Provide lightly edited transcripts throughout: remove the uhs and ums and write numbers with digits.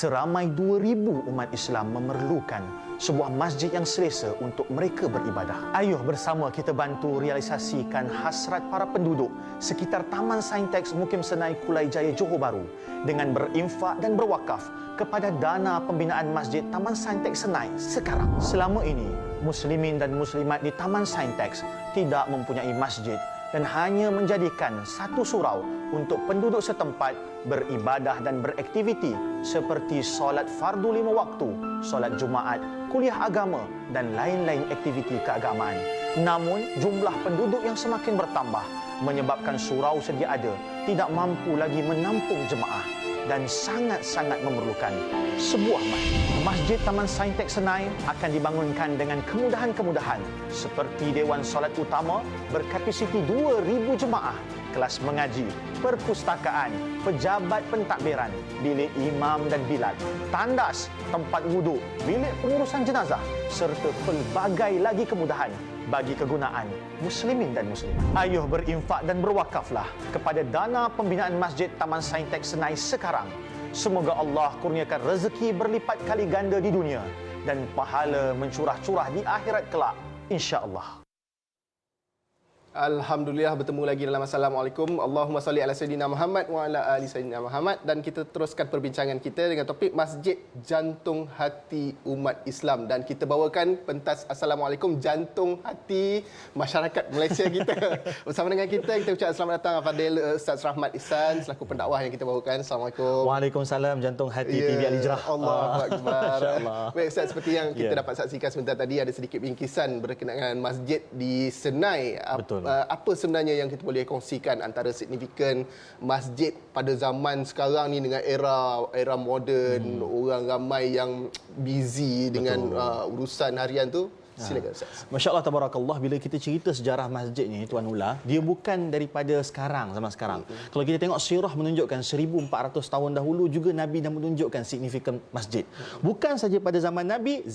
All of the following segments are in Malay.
Seramai 2,000 umat Islam memerlukan sebuah masjid yang selesa untuk mereka beribadah. Ayuh bersama kita bantu realisasikan hasrat para penduduk sekitar Taman Saintex Mukim Senai Kulai Jaya Johor Bahru dengan berinfak dan berwakaf kepada dana pembinaan Masjid Taman Saintex Senai sekarang. Selama ini, muslimin dan muslimat di Taman Saintex tidak mempunyai masjid dan hanya menjadikan satu surau untuk penduduk setempat beribadah dan beraktiviti seperti solat fardu 5 waktu, solat Jumaat, kuliah agama dan lain-lain aktiviti keagamaan. Namun, jumlah penduduk yang semakin bertambah menyebabkan surau sedia ada tidak mampu lagi menampung jemaah dan sangat-sangat memerlukan sebuah masjid. Masjid Taman Saintex Senai akan dibangunkan dengan kemudahan-kemudahan seperti Dewan Solat Utama berkapasiti 2,000 jemaah, kelas mengaji, perpustakaan, pejabat pentadbiran, bilik imam dan bilal, tandas, tempat wuduk, bilik pengurusan jenazah serta pelbagai lagi kemudahan bagi kegunaan muslimin dan muslimat. Ayuh berinfak dan berwakaflah kepada dana pembinaan Masjid Taman Saintex Senai sekarang. Semoga Allah kurniakan rezeki berlipat kali ganda di dunia dan pahala mencurah-curah di akhirat kelak, insya-Allah. Alhamdulillah, bertemu lagi dalam Assalamualaikum. Allahumma salli ala Sayyidina Muhammad wa ala ali Sayyidina Muhammad. Dan kita teruskan perbincangan kita dengan topik Masjid Jantung Hati Umat Islam. Dan kita bawakan pentas Assalamualaikum Jantung Hati Masyarakat Malaysia kita. Bersama dengan kita ucap selamat datang Fadil Ustaz Rahmat Ihsan selaku pendakwah yang kita bawakan. Assalamualaikum. Waalaikumsalam. Jantung Hati TV Al-Hijrah. Allahu Akbar. Masya-Allah. Baik Ustaz, seperti yang kita dapat saksikan sebentar tadi, ada sedikit bingkisan berkenaan masjid di Senai. Betul. Apa sebenarnya yang kita boleh kongsikan antara signifikan masjid pada zaman sekarang ni dengan era moden, orang ramai yang busy dengan urusan harian tu? Silakan Ustaz. Masya-Allah tabarakallah, bila kita cerita sejarah masjid ni Tuan Ula, dia bukan daripada sekarang, zaman sekarang. Kalau kita tengok sirah menunjukkan 1400 tahun dahulu juga Nabi dah menunjukkan signifikan masjid. Bukan saja pada zaman Nabi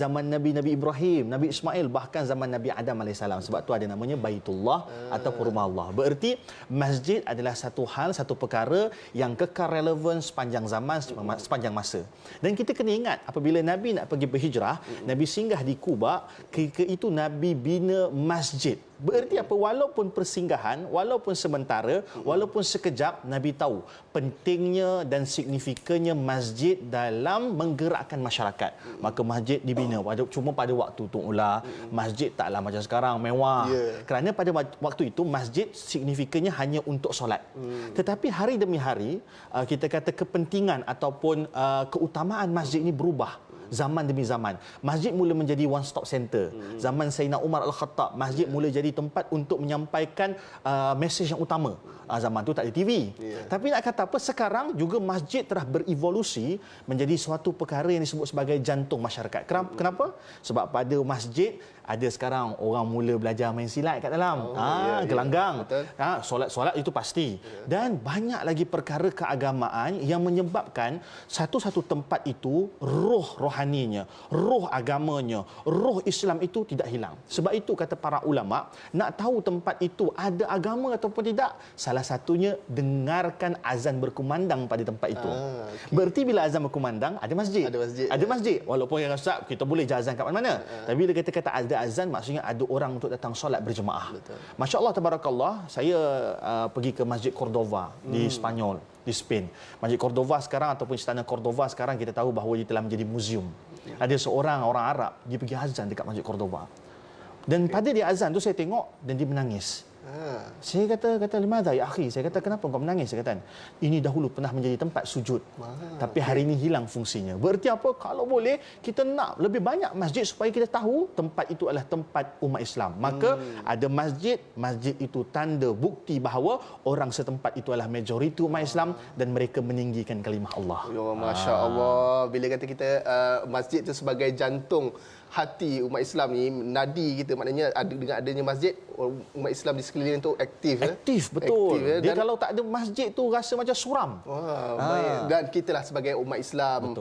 Nabi Ibrahim, Nabi Ismail, bahkan zaman Nabi Adam alaihissalam. Sebab tu ada namanya Baitullah atau Rumah Allah. Bererti masjid adalah satu hal, satu perkara yang kekal relevan sepanjang zaman, sepanjang masa. Dan kita kena ingat, apabila Nabi nak pergi berhijrah, Nabi singgah di Kuba, ketika itu Nabi bina masjid. Bererti apa? Walaupun persinggahan, walaupun sementara, walaupun sekejap, Nabi tahu pentingnya dan signifikannya masjid dalam menggerakkan masyarakat. Maka masjid dibina. Cuma pada waktu tu Ula, masjid taklah macam sekarang mewah. Kerana pada waktu itu masjid signifikannya hanya untuk solat. Tetapi hari demi hari, kita kata kepentingan ataupun keutamaan masjid ini berubah. Zaman demi zaman. Masjid mula menjadi one stop center. Zaman Sayyidina Umar Al-Khattab, masjid mula jadi tempat untuk menyampaikan mesej yang utama. Zaman tu tak ada TV. Tapi nak kata apa, sekarang juga masjid telah berevolusi menjadi suatu perkara yang disebut sebagai jantung masyarakat. Kenapa? Sebab pada masjid ada sekarang orang mula belajar main silat kat dalam. Gelanggang. Solat-solat itu pasti. Dan banyak lagi perkara keagamaan yang menyebabkan satu-satu tempat itu roh rohaninya, roh agamanya, roh Islam itu tidak hilang. Sebab itu kata para ulama, nak tahu tempat itu ada agama ataupun tidak, salah satunya dengarkan azan berkumandang pada tempat itu. Berarti bila azan berkumandang ada masjid. Ada masjid. Walaupun yang rasa kita boleh azan kat mana-mana. Tapi bila kita kata ada azan, maksudnya ada orang untuk datang solat berjemaah. Masya-Allah tabarakallah, saya pergi ke Masjid Cordova di Spanyol, di Spain. Masjid Cordova sekarang ataupun Istana Cordova sekarang kita tahu bahawa dia telah menjadi muzium. Ada seorang orang Arab, dia pergi azan dekat Masjid Cordova. Dan pada dia azan tu saya tengok dan dia menangis. Saya kata limadha ya akhi, saya kata kenapa kau menangis? Saya kata ini dahulu pernah menjadi tempat sujud, tapi hari ini hilang fungsinya. Berarti apa? Kalau boleh kita nak lebih banyak masjid supaya kita tahu tempat itu adalah tempat umat Islam. Maka ada masjid itu tanda bukti bahawa orang setempat itu adalah majoriti umat Islam dan mereka meninggikan kalimah Allah. Masya-Allah. Bila kata kita masjid itu sebagai jantung hati umat Islam ni, nadi kita, maknanya dengan adanya masjid, umat Islam di sekeliling tu aktif. Aktif, betul. Aktif, Dia kalau tak ada masjid tu rasa macam suram. Wah, baik. Dan kita lah sebagai umat Islam,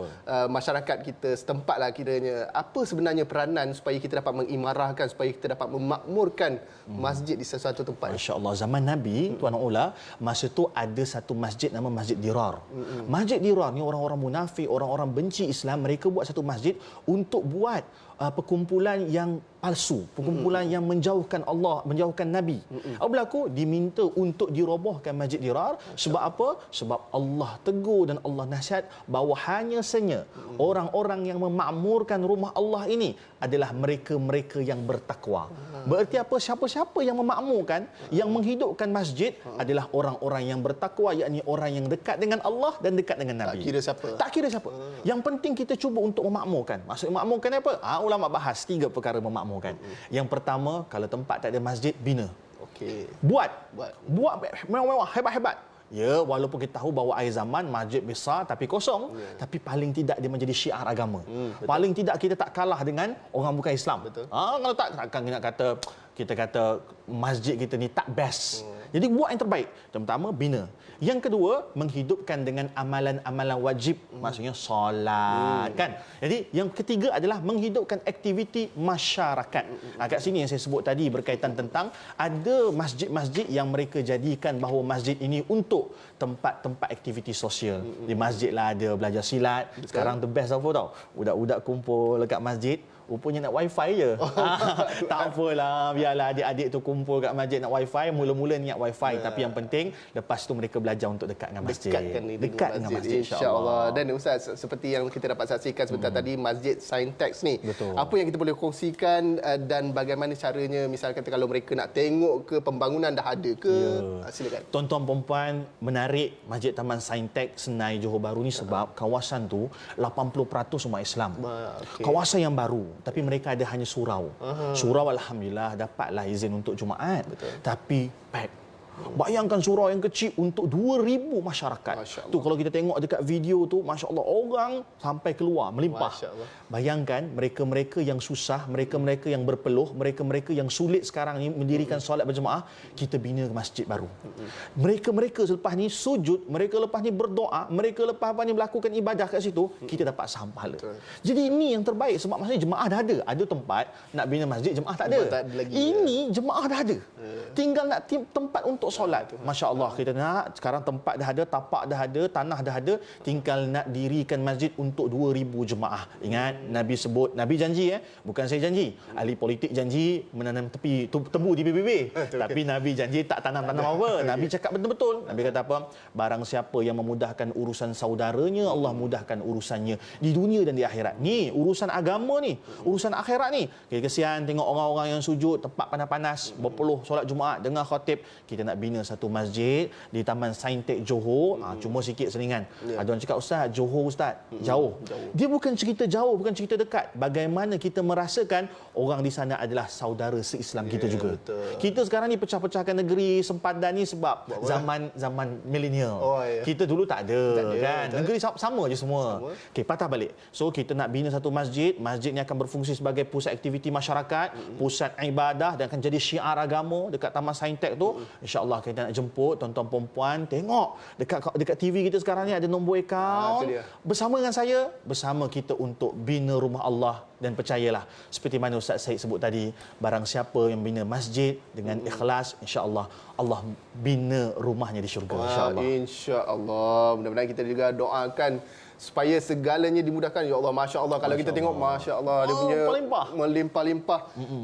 masyarakat kita setempat lah kiranya, apa sebenarnya peranan supaya kita dapat mengimarahkan, supaya kita dapat memakmurkan masjid di sesuatu tempat? Masya Allah, zaman Nabi, Tuan Ula, masa tu ada satu masjid nama Masjid Dirar. Masjid Dirar ni orang-orang munafik, orang-orang benci Islam, mereka buat satu masjid untuk buat perkumpulan yang palsu, perkumpulan yang menjauhkan Allah, menjauhkan Nabi. Apa berlaku? Diminta untuk dirobohkan Masjid Dirar. Sebab apa? Sebab Allah tegur dan Allah nasihat bahawa hanya saja orang-orang yang memakmurkan rumah Allah ini adalah mereka-mereka yang bertakwa. Berarti apa? Siapa-siapa yang memakmurkan, yang menghidupkan masjid adalah orang-orang yang bertakwa, yakni orang yang dekat dengan Allah dan dekat dengan Nabi. Tak kira siapa. Tak kira siapa. Yang penting kita cuba untuk memakmurkan. Maksud memakmurkan apa? Ulama bahas 3 perkara memakmurkan. Yang pertama, kalau tempat tak ada masjid, bina. Okey. Buat mewah-mewah, hebat-hebat. Ya, walaupun kita tahu bahawa akhir zaman masjid besar tapi kosong, tapi paling tidak dia menjadi syiar agama. Paling tidak kita tak kalah dengan orang bukan Islam. Betul. Kalau tak, takkan kita kata masjid kita ni tak best. Jadi buat yang terbaik. Yang pertama, bina. Yang kedua, menghidupkan dengan amalan-amalan wajib, maksudnya solat, kan? Jadi yang ketiga adalah menghidupkan aktiviti masyarakat. Kat sini yang saya sebut tadi berkaitan tentang ada masjid-masjid yang mereka jadikan bahawa masjid ini untuk tempat-tempat aktiviti sosial. Di masjid lah ada belajar silat. Sekarang the best apa tau? Budak-budak kumpul dekat masjid, rupanya nak wifi je. Tak apalah, biarlah adik-adik tu kumpul kat masjid nak wifi, mula-mula niat wifi, tapi yang penting lepas tu mereka belajar untuk dekat dengan masjid. Dekat dengan masjid, insya-Allah. Dan Ustaz, seperti yang kita dapat saksikan sebentar tadi, Masjid Sintex ni. Betul. Apa yang kita boleh kongsikan dan bagaimana caranya, misalkan kalau mereka nak tengok ke pembangunan dah ada ke? Silakan. Tuan-tuan perempuan, menarik Masjid Taman Sintex Senai Johor Bahru ni sebab kawasan tu 80% umat Islam. Kawasan yang baru, tapi mereka ada hanya surau. Surau alhamdulillah dapatlah izin untuk Jumaat. Tapi pack. Bayangkan surau yang kecil untuk 2,000 masyarakat. Tu kalau kita tengok dekat video tu, masya-Allah, orang sampai keluar melimpah. Bayangkan mereka-mereka yang susah, mereka-mereka yang berpeluh, mereka-mereka yang sulit sekarang ni mendirikan solat berjemaah, kita bina masjid baru. Mereka-mereka selepas ni sujud, mereka lepas ni berdoa, mereka lepas ni melakukan ibadah kat situ, kita dapat saham pahala. Jadi ini yang terbaik sebab maksudnya jemaah dah ada. Ada tempat nak bina masjid, jemaah tak ada. Ini jemaah dah ada. Tinggal nak tempat untuk solat. Masya Allah, kita nak sekarang tempat dah ada, tapak dah ada, tanah dah ada, tinggal nak dirikan masjid untuk 2,000 jemaah. Ingat Nabi sebut, Nabi janji bukan saya janji. Ahli politik janji menanam tebu di PBB. Tapi Nabi janji tak tanam-tanam apa. Nabi cakap betul-betul. Nabi kata apa? Barang siapa yang memudahkan urusan saudaranya, Allah mudahkan urusannya di dunia dan di akhirat. Ni urusan agama ni, urusan akhirat ni. Kesian tengok orang-orang yang sujud tempat panas-panas, berpeluh solat Jumaat dengar khatib. Kita nak bina satu masjid di Taman Sintex Johor. Cuma sikit selingan. Ada orang cakap, Ustaz, Johor Ustaz, jauh. Dia bukan cerita jauh, bukan cerita dekat. Bagaimana kita merasakan orang di sana adalah saudara se-Islam kita juga. Betul. Kita sekarang ni pecah-pecahkan negeri sempadan ni sebab zaman milenial. Kita dulu tak ada, kan? Negeri sama je semua. Okey, patah balik. So kita nak bina satu masjid. Masjid ni akan berfungsi sebagai pusat aktiviti masyarakat, pusat ibadah dan akan jadi syiar agama dekat Taman Sintex tu. InsyaAllah kita nak jemput tuan-tuan perempuan, tengok dekat TV kita sekarang ni ada nombor akaun. Bersama dengan saya, bersama kita untuk bina rumah Allah. Dan percayalah, seperti mana Ustaz Syed sebut tadi, barang siapa yang bina masjid dengan ikhlas, insya-Allah Allah bina rumahnya di syurga, insya-Allah. Insya-Allah. Mudah-mudahan kita juga doakan supaya segalanya dimudahkan. Ya Allah, masya-Allah, kalau kita tengok masya-Allah dia punya melimpah-limpah.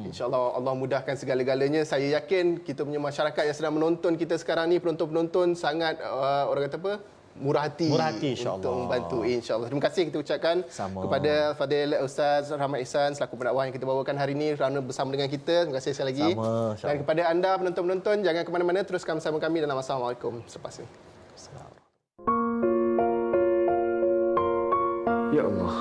Insya-Allah Allah mudahkan segala-galanya. Saya yakin kita punya masyarakat yang sedang menonton kita sekarang ni, penonton-penonton sangat orang kata apa? Murah hati insya-Allah untuk membantu, insya-Allah. Terima kasih kita ucapkan kepada Fadil Ustaz Rahmat Ihsan selaku pendakwah yang kita bawakan hari ini kerana bersama dengan kita. Terima kasih sekali lagi. Dan kepada anda penonton-penonton, jangan ke mana-mana, teruskan bersama kami dalam Assalamualaikum selepas ini. Ya Allah,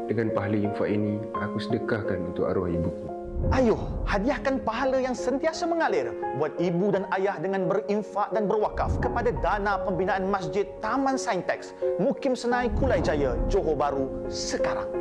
dengan pahala infak ini, aku sedekahkan untuk arwah ibuku. Ayuh, hadiahkan pahala yang sentiasa mengalir buat ibu dan ayah dengan berinfak dan berwakaf kepada dana pembinaan Masjid Taman Sintex, Mukim Senai Kulai Jaya, Johor Bahru sekarang.